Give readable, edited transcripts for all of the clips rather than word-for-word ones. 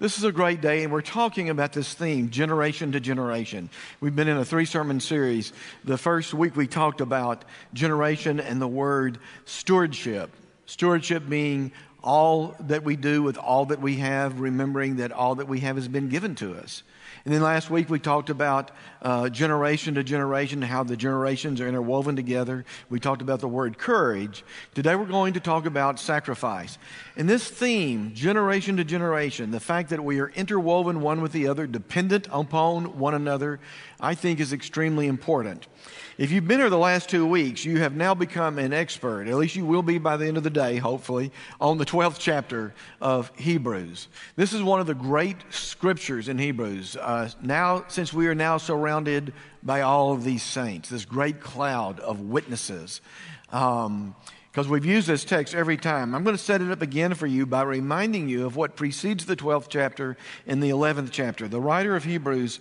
This is a great day, and we're talking about this theme, generation to generation. We've been in a 3-sermon series. The first week we talked about generation and the word stewardship. Stewardship being all that we do with all that we have, remembering that all that we have has been given to us. And then last week we talked about generation to generation, how the generations are interwoven together. We talked about the word courage. Today we're going to talk about sacrifice. And this theme, generation to generation, the fact that we are interwoven one with the other, dependent upon one another, I think is extremely important. If you've been here the last 2 weeks, you have now become an expert, at least you will be by the end of the day, hopefully, on the 12th chapter of Hebrews. This is one of the great scriptures in Hebrews. Since we are now surrounded by all of these saints, this great cloud of witnesses, because we've used this text every time. I'm going to set it up again for you by reminding you of what precedes the 12th chapter and the 11th chapter. The writer of Hebrews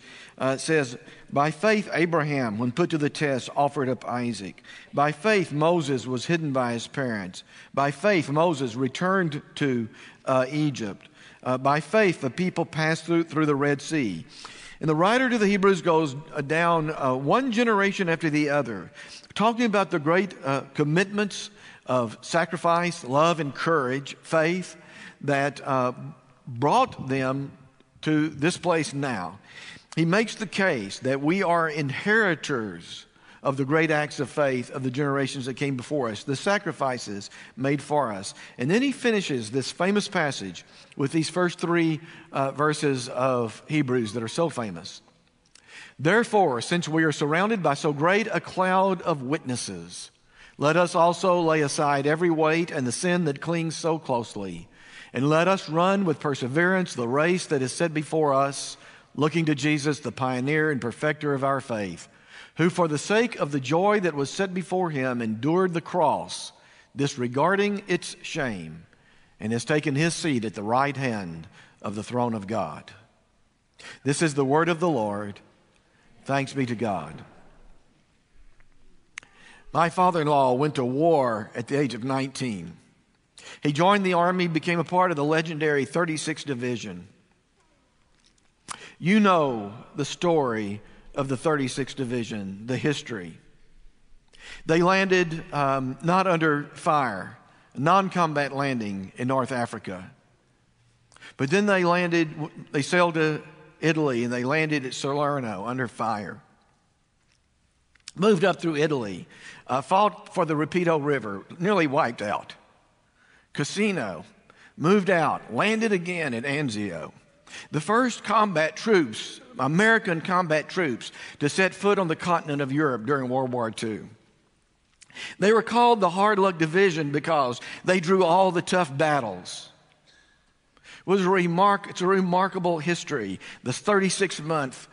says, "By faith Abraham, when put to the test, offered up Isaac. By faith Moses was hidden by his parents. By faith Moses returned to Egypt. By faith the people passed through the Red Sea." And the writer to the Hebrews goes down one generation after the other, talking about the great commitments of sacrifice, love, and courage, faith that brought them to this place now. He makes the case that we are inheritors of the great acts of faith of the generations that came before us, the sacrifices made for us. And then he finishes this famous passage with these first 3 verses of Hebrews that are so famous. "Therefore, since we are surrounded by so great a cloud of witnesses, let us also lay aside every weight and the sin that clings so closely, and let us run with perseverance the race that is set before us, looking to Jesus, the pioneer and perfecter of our faith, who for the sake of the joy that was set before him endured the cross, disregarding its shame, and has taken his seat at the right hand of the throne of God." This is the word of the Lord. Thanks be to God. My father-in-law went to war at the age of 19. He joined the Army, became a part of the legendary 36th Division. You know the story of the 36th Division, the history. They landed not under fire, a non-combat landing in North Africa. But then they sailed to Italy, and they landed at Salerno under fire. Moved up through Italy, fought for the Rapido River, nearly wiped out. Cassino, moved out, landed again at Anzio. The first combat troops, American combat troops, to set foot on the continent of Europe during World War II. They were called the Hard Luck Division because they drew all the tough battles. It's a remarkable history, the 36-month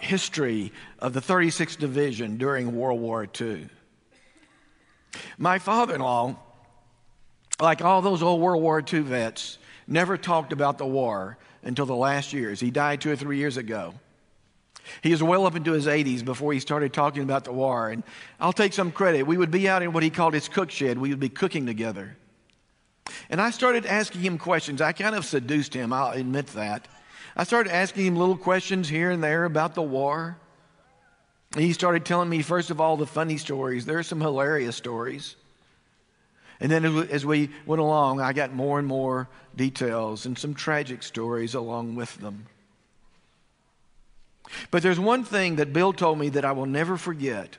history of the 36th Division during World War II. My father-in-law, like all those old World War II vets, never talked about the war until the last years. He died 2 or 3 years ago. He was well up into his 80s before he started talking about the war. And I'll take some credit. We would be out in what he called his cook shed. We would be cooking together. And I started asking him questions. I kind of seduced him, I'll admit that. I started asking him little questions here and there about the war. And he started telling me, first of all, the funny stories. There are some hilarious stories. And then as we went along, I got more and more details and some tragic stories along with them. But there's one thing that Bill told me that I will never forget.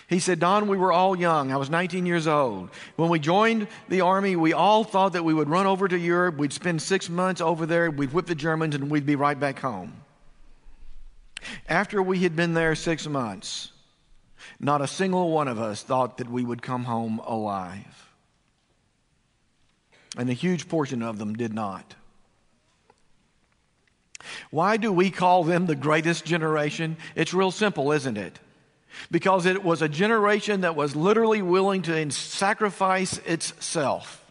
He said, "Don, we were all young. I was 19 years old. When we joined the Army, we all thought that we would run over to Europe. We'd spend 6 months over there. We'd whip the Germans, and we'd be right back home. After we had been there 6 months, not a single one of us thought that we would come home alive. And a huge portion of them did not." Why do we call them the greatest generation? It's real simple, isn't it? Because it was a generation that was literally willing to sacrifice itself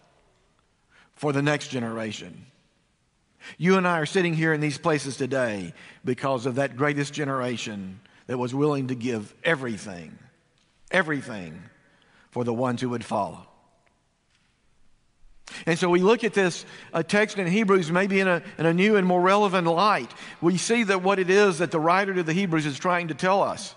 for the next generation. You and I are sitting here in these places today because of that greatest generation that was willing to give everything for the ones who would follow. And so we look at this text in Hebrews maybe in a new and more relevant light. We see that what it is that the writer to the Hebrews is trying to tell us.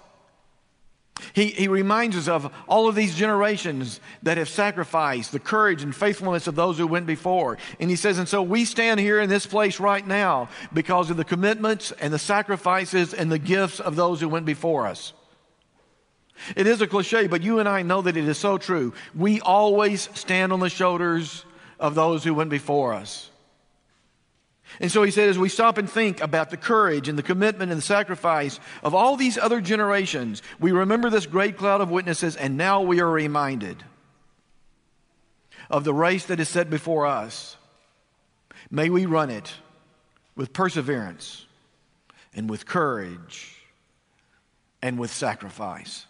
He reminds us of all of these generations that have sacrificed, the courage and faithfulness of those who went before. And he says, and so we stand here in this place right now because of the commitments and the sacrifices and the gifts of those who went before us. It is a cliche, but you and I know that it is so true. We always stand on the shoulders of those who went before us. And so he said, as we stop and think about the courage and the commitment and the sacrifice of all these other generations, we remember this great cloud of witnesses, and now we are reminded of the race that is set before us. May we run it with perseverance and with courage and with sacrifice.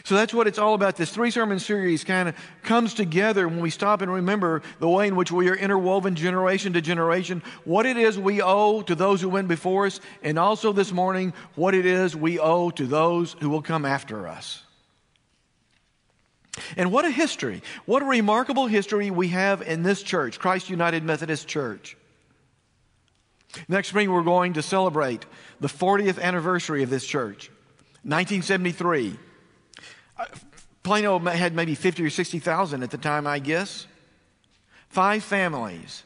So that's what it's all about. This 3-sermon series kind of comes together when we stop and remember the way in which we are interwoven generation to generation, what it is we owe to those who went before us, and also this morning, what it is we owe to those who will come after us. And what a history. What a remarkable history we have in this church, Christ United Methodist Church. Next spring, we're going to celebrate the 40th anniversary of this church, 1973. Plano had maybe 50 or 60,000 at the time, I guess. 5 families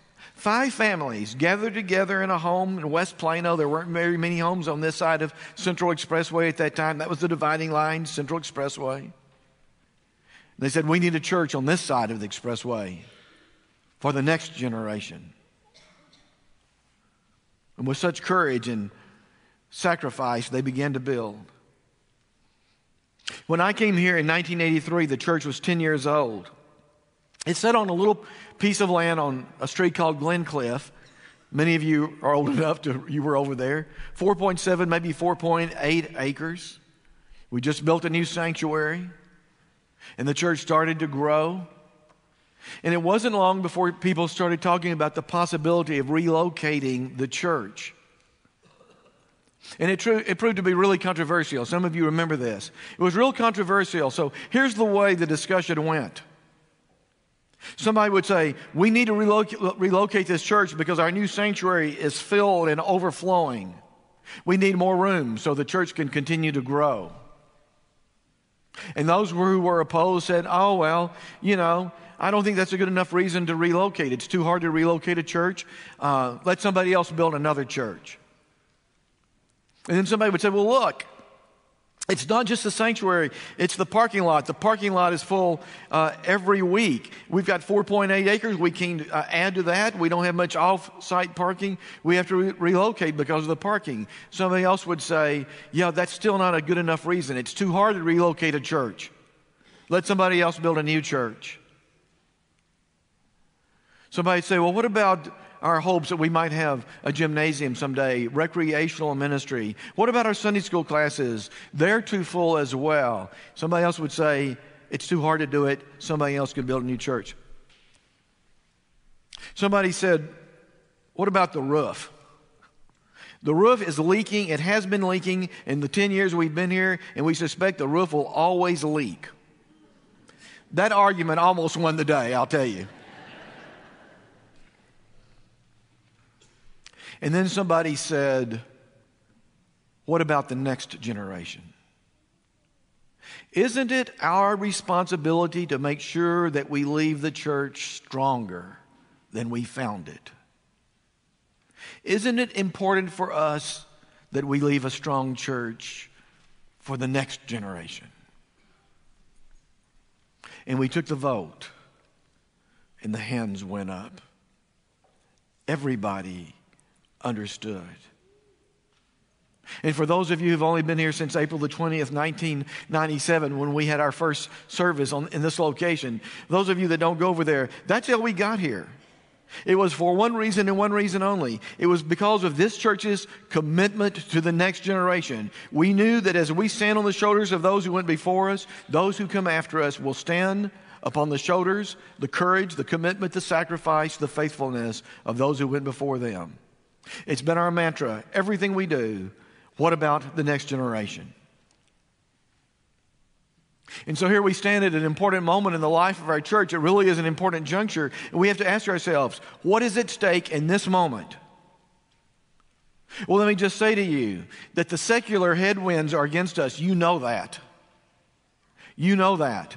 gathered together in a home in West Plano. There weren't very many homes on this side of Central Expressway at that time. That was the dividing line, Central Expressway. They said, we need a church on this side of the expressway for the next generation. And with such courage and sacrifice, they began to build. When I came here in 1983, the church was 10 years old. It sat on a little piece of land on a street called Glencliff. Many of you are old enough you were over there. 4.7, maybe 4.8 acres. We just built a new sanctuary, and the church started to grow. And it wasn't long before people started talking about the possibility of relocating the church. And it proved to be really controversial. Some of you remember this. It was real controversial. So here's the way the discussion went. Somebody would say, we need to relocate this church because our new sanctuary is filled and overflowing. We need more room so the church can continue to grow. And those who were opposed said, oh, well, I don't think that's a good enough reason to relocate. It's too hard to relocate a church. Let somebody else build another church. And then somebody would say, well, look, it's not just the sanctuary, it's the parking lot. The parking lot is full every week. We've got 4.8 acres. We can add to that. We don't have much off-site parking. We have to relocate because of the parking. Somebody else would say, yeah, that's still not a good enough reason. It's too hard to relocate a church. Let somebody else build a new church. Somebody would say, well, what about our hopes that we might have a gymnasium someday, recreational ministry? What about our Sunday school classes? They're too full as well. Somebody else would say, it's too hard to do it. Somebody else could build a new church. Somebody said, what about the roof? The roof is leaking. It has been leaking in the 10 years we've been here, and we suspect the roof will always leak. That argument almost won the day, I'll tell you. And then somebody said, what about the next generation? Isn't it our responsibility to make sure that we leave the church stronger than we found it? Isn't it important for us that we leave a strong church for the next generation? And we took the vote, and the hands went up. Everybody understood. And for those of you who've only been here since April the 20th, 1997, when we had our first service in this location, those of you that don't go over there, that's how we got here. It was for one reason and one reason only. It was because of this church's commitment to the next generation. We knew that as we stand on the shoulders of those who went before us, those who come after us will stand upon the shoulders, the courage, the commitment, the sacrifice, the faithfulness of those who went before them. It's been our mantra. Everything we do, what about the next generation? And so here we stand at an important moment in the life of our church. It really is an important juncture. And we have to ask ourselves, what is at stake in this moment? Well, let me just say to you that the secular headwinds are against us. You know that. You know that.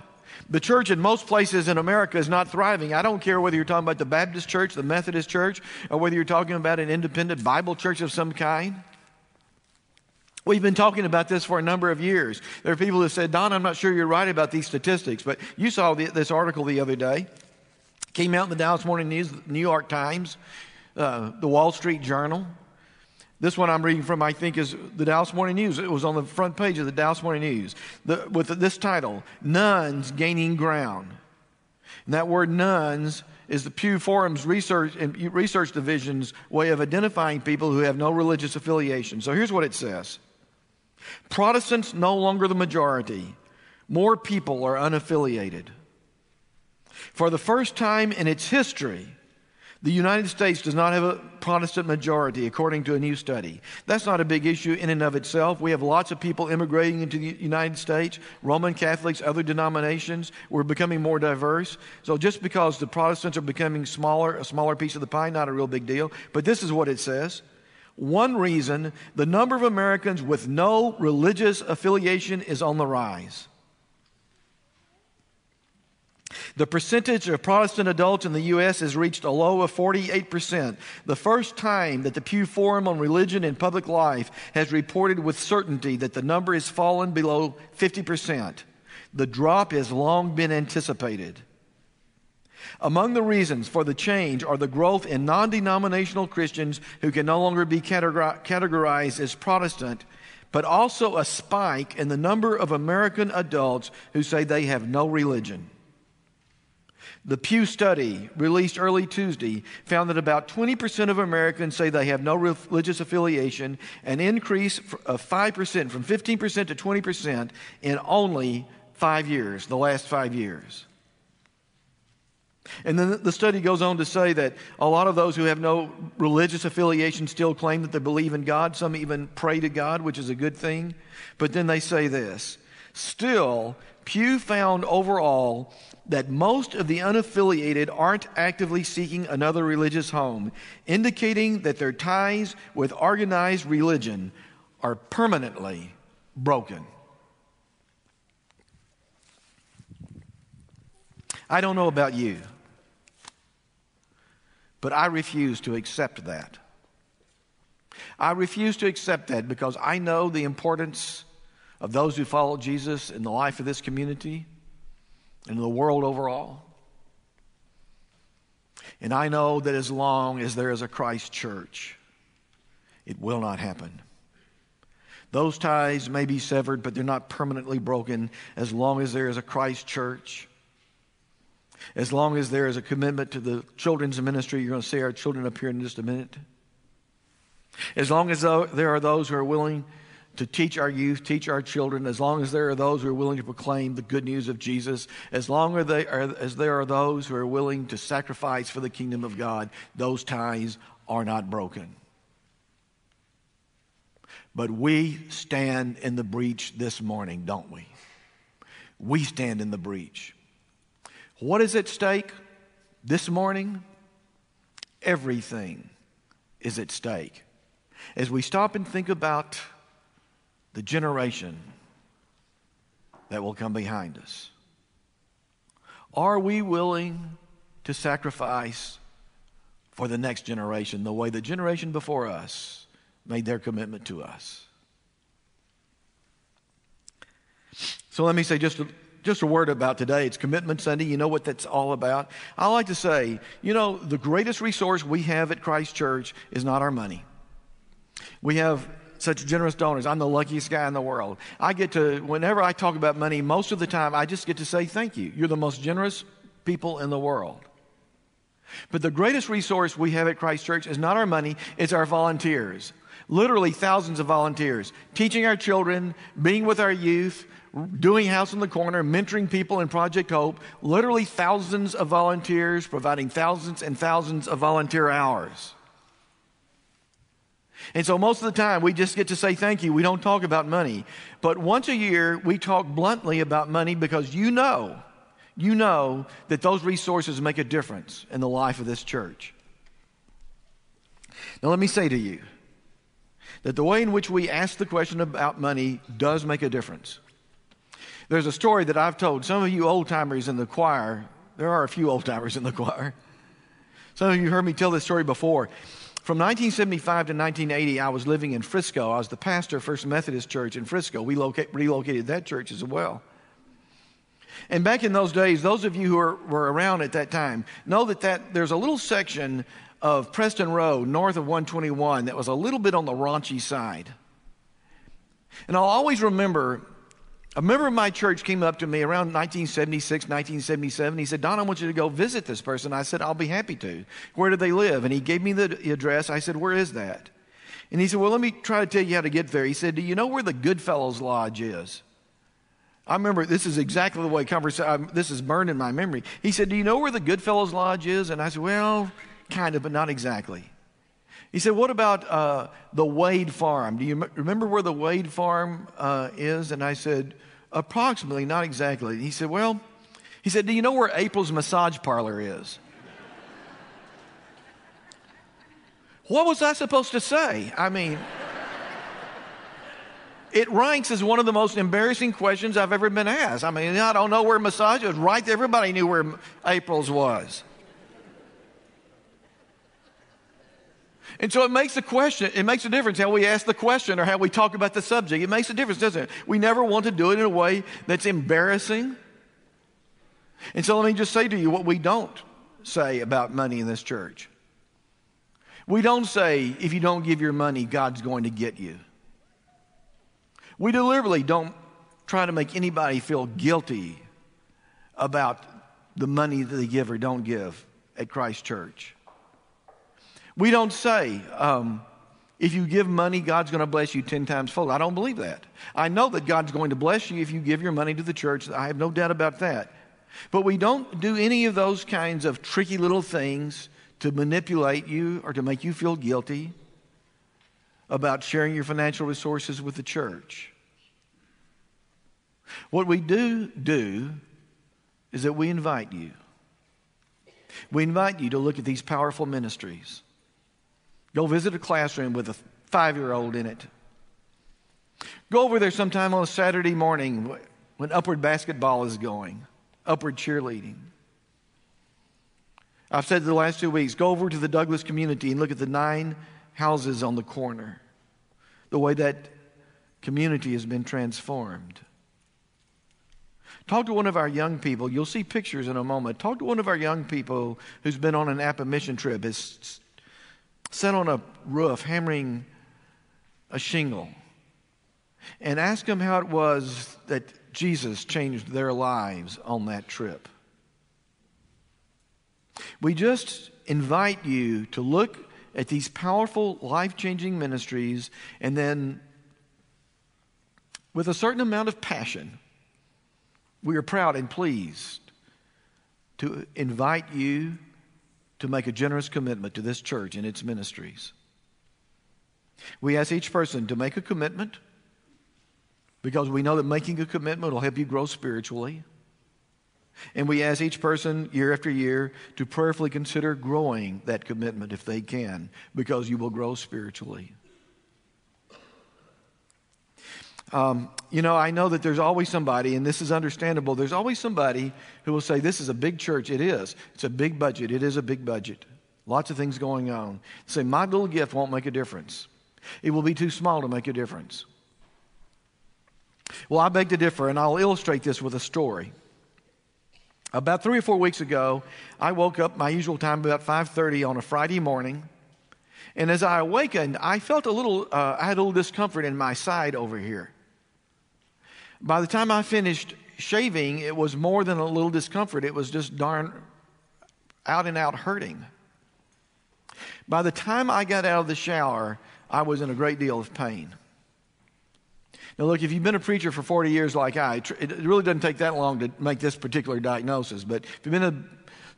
The church in most places in America is not thriving. I don't care whether you're talking about the Baptist church, the Methodist church, or whether you're talking about an independent Bible church of some kind. We've been talking about this for a number of years. There are people who said, Don, I'm not sure you're right about these statistics, but you saw this article the other day. It came out in the Dallas Morning News, the New York Times, the Wall Street Journal. This one I'm reading from, I think, is the Dallas Morning News. It was on the front page of the Dallas Morning News with this title, Nuns Gaining Ground. And that word nuns is the Pew Forum's research division's way of identifying people who have no religious affiliation. So here's what it says. Protestants no longer the majority. More people are unaffiliated. For the first time in its history, the United States does not have a Protestant majority, according to a new study. That's not a big issue in and of itself. We have lots of people immigrating into the United States, Roman Catholics, other denominations. We're becoming more diverse. So just because the Protestants are becoming smaller, a smaller piece of the pie, not a real big deal. But this is what it says. One reason the number of Americans with no religious affiliation is on the rise. The percentage of Protestant adults in the U.S. has reached a low of 48%, the first time that the Pew Forum on Religion and Public Life has reported with certainty that the number has fallen below 50%. The drop has long been anticipated. Among the reasons for the change are the growth in non-denominational Christians who can no longer be categorized as Protestant, but also a spike in the number of American adults who say they have no religion. The Pew study, released early Tuesday, found that about 20% of Americans say they have no religious affiliation, an increase of 5%, from 15% to 20% in only 5 years, the last 5 years. And then the study goes on to say that a lot of those who have no religious affiliation still claim that they believe in God. Some even pray to God, which is a good thing. But then they say this, still, Pew found overall that most of the unaffiliated aren't actively seeking another religious home, indicating that their ties with organized religion are permanently broken. I don't know about you, but I refuse to accept that. I refuse to accept that because I know the importance of those who follow Jesus in the life of this community and in the world overall. And I know that as long as there is a Christ church, it will not happen. Those ties may be severed, but they're not permanently broken as long as there is a Christ church. As long as there is a commitment to the children's ministry. You're going to see our children up here in just a minute. As long as there are those who are willing to teach our youth, teach our children, as long as there are those who are willing to proclaim the good news of Jesus, as long as there are those who are willing to sacrifice for the kingdom of God, those ties are not broken. But we stand in the breach this morning, don't we? We stand in the breach. What is at stake this morning? Everything is at stake. As we stop and think about the generation that will come behind us, are we willing to sacrifice for the next generation the way the generation before us made their commitment to us? So let me say just a word about today. It's Commitment Sunday. You know what that's all about. I like to say, the greatest resource we have at Christ Church is not our money. We have such generous donors. I'm the luckiest guy in the world. Whenever I talk about money, most of the time I just get to say thank you. You're the most generous people in the world. But the greatest resource we have at Christ Church is not our money, it's our volunteers. Literally thousands of volunteers, teaching our children, being with our youth, doing House on the Corner, mentoring people in Project Hope. Literally thousands of volunteers providing thousands and thousands of volunteer hours. And so most of the time we just get to say thank you. We don't talk about money. But once a year we talk bluntly about money because you know that those resources make a difference in the life of this church. Now let me say to you that the way in which we ask the question about money does make a difference. There's a story that I've told. Some of you old-timers in the choir, there are a few old-timers in the choir. Some of you heard me tell this story before. From 1975 to 1980, I was living in Frisco. I was the pastor of First Methodist Church in Frisco. We relocated that church as well. And back in those days, those of you who were around at that time know that there's a little section of Preston Road north of 121 that was a little bit on the raunchy side. And I'll always remember, a member of my church came up to me around 1976, 1977. He said, "Don, I want you to go visit this person." I said, "I'll be happy to. Where do they live?" And he gave me the address. I said, "Where is that?" And he said, "Well, let me try to tell you how to get there." He said, "Do you know where the Goodfellows Lodge is?" I remember this is exactly the way this is burned in my memory. He said, "Do you know where the Goodfellows Lodge is?" And I said, "Well, kind of, but not exactly." He said, "What about the Wade Farm? Do you remember where the Wade Farm is?" And I said, "Approximately, not exactly." He said, "Do you know where April's Massage Parlor is?" What was I supposed to say? I mean, it ranks as one of the most embarrassing questions I've ever been asked. I mean, I don't know where massage is. Right there, everybody knew where April's was. And so it makes a difference how we ask the question or how we talk about the subject. It makes a difference, doesn't it? We never want to do it in a way that's embarrassing. And so let me just say to you what we don't say about money in this church. We don't say, if you don't give your money, God's going to get you. We deliberately don't try to make anybody feel guilty about the money that they give or don't give at Christ Church. We don't say, if you give money, God's going to bless you 10 times fold. I don't believe that. I know that God's going to bless you if you give your money to the church. I have no doubt about that. But we don't do any of those kinds of tricky little things to manipulate you or to make you feel guilty about sharing your financial resources with the church. What we do is that we invite you. We invite you to look at these powerful ministries. Go visit a classroom with a 5-year-old in it. Go over there sometime on a Saturday morning when Upward basketball is going, Upward cheerleading. I've said the last 2 weeks, go over to the Douglas community and look at the 9 houses on the corner, the way that community has been transformed. Talk to one of our young people. You'll see pictures in a moment. Talk to one of our young people who's been on an Napa mission trip, has sat on a roof hammering a shingle, and ask them how it was that Jesus changed their lives on that trip. We just invite you to look at these powerful, life-changing ministries, and then with a certain amount of passion, we are proud and pleased to invite you to make a generous commitment to this church and its ministries. We ask each person to make a commitment because we know that making a commitment will help you grow spiritually. And we ask each person year after year to prayerfully consider growing that commitment if they can, because you will grow spiritually. I know that there's always somebody, and this is understandable, there's always somebody who will say, this is a big church. It is. It's a big budget. It is a big budget. Lots of things going on. Say, my little gift won't make a difference. It will be too small to make a difference. Well, I beg to differ, and I'll illustrate this with a story. About 3 or 4 weeks ago, I woke up my usual time about 5:30 on a Friday morning. And as I awakened, I felt I had a little discomfort in my side over here. By the time I finished shaving, it was more than a little discomfort. It was just darn out and out hurting. By the time I got out of the shower, I was in a great deal of pain. Now look, if you've been a preacher for 40 years like it really doesn't take that long to make this particular diagnosis. But if you've been a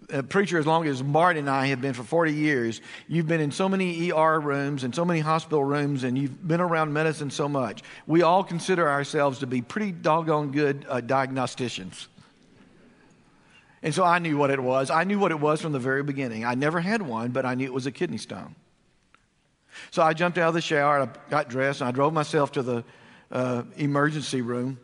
a preacher as long as Martin and I have been for 40 years. You've been in so many ER rooms and so many hospital rooms, and you've been around medicine so much. We all consider ourselves to be pretty doggone good diagnosticians. And so I knew what it was. I knew what it was from the very beginning. I never had one, but I knew it was a kidney stone. So I jumped out of the shower, I got dressed, and I drove myself to the emergency room.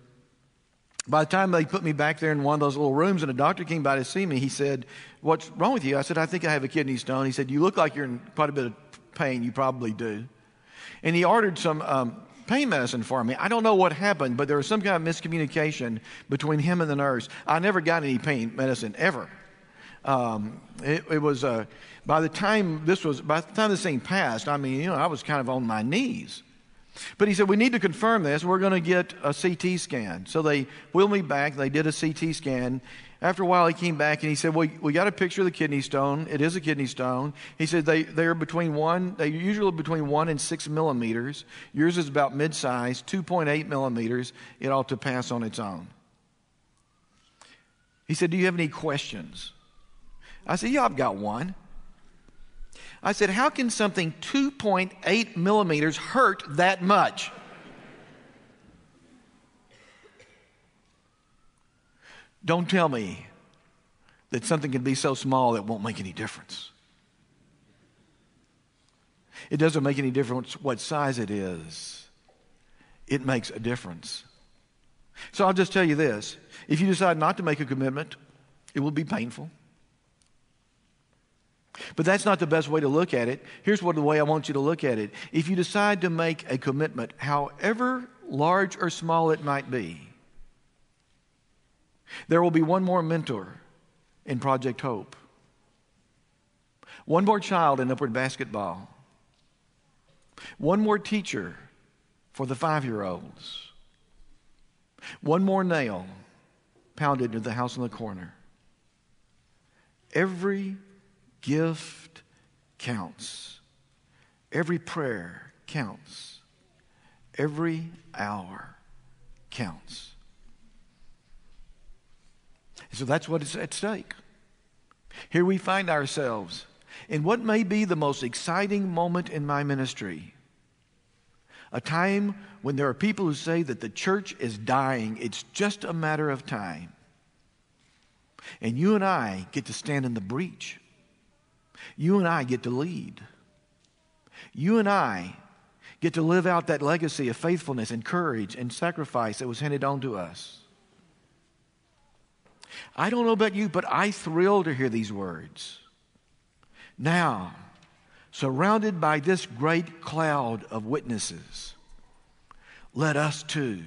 By the time they put me back there in one of those little rooms and a doctor came by to see me, he said, "What's wrong with you?" I said, "I think I have a kidney stone." He said, "You look like you're in quite a bit of pain." "You probably do." And he ordered some pain medicine for me. I don't know what happened, but there was some kind of miscommunication between him and the nurse. I never got any pain medicine ever. It was by the time this thing passed, I mean, I was kind of on my knees. But he said, "We need to confirm this. We're going to get a CT scan." So they wheeled me back. They did a CT scan. After a while, he came back and he said, "Well, we got a picture of the kidney stone. It is a kidney stone." He said they're usually between 1 and 6 millimeters. Yours is about mid-size, 2.8 millimeters. It ought to pass on its own. He said, "Do you have any questions?" I said, "Yeah, I've got one." I said, "How can something 2.8 millimeters hurt that much?" Don't tell me that something can be so small that it won't make any difference. It doesn't make any difference what size it is. It makes a difference. So I'll just tell you this. If you decide not to make a commitment, it will be painful. But that's not the best way to look at it. Here's the way I want you to look at it. If you decide to make a commitment, however large or small it might be, there will be one more mentor in Project Hope, one more child in Upward Basketball, one more teacher for the 5-year-olds, one more nail pounded into the house on the corner. Every gift counts. Every prayer counts. Every hour counts. So that's what is at stake. Here we find ourselves in what may be the most exciting moment in my ministry. A time when there are people who say that the church is dying. It's just a matter of time. And you and I get to stand in the breach. You and I get to lead. You and I get to live out that legacy of faithfulness and courage and sacrifice that was handed on to us. I don't know about you, but I thrill to hear these words. Now, surrounded by this great cloud of witnesses, let us too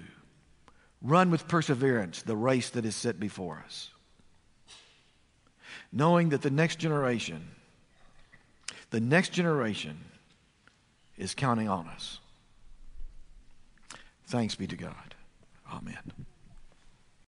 run with perseverance the race that is set before us, knowing that the next generation is counting on us. Thanks be to God. Amen.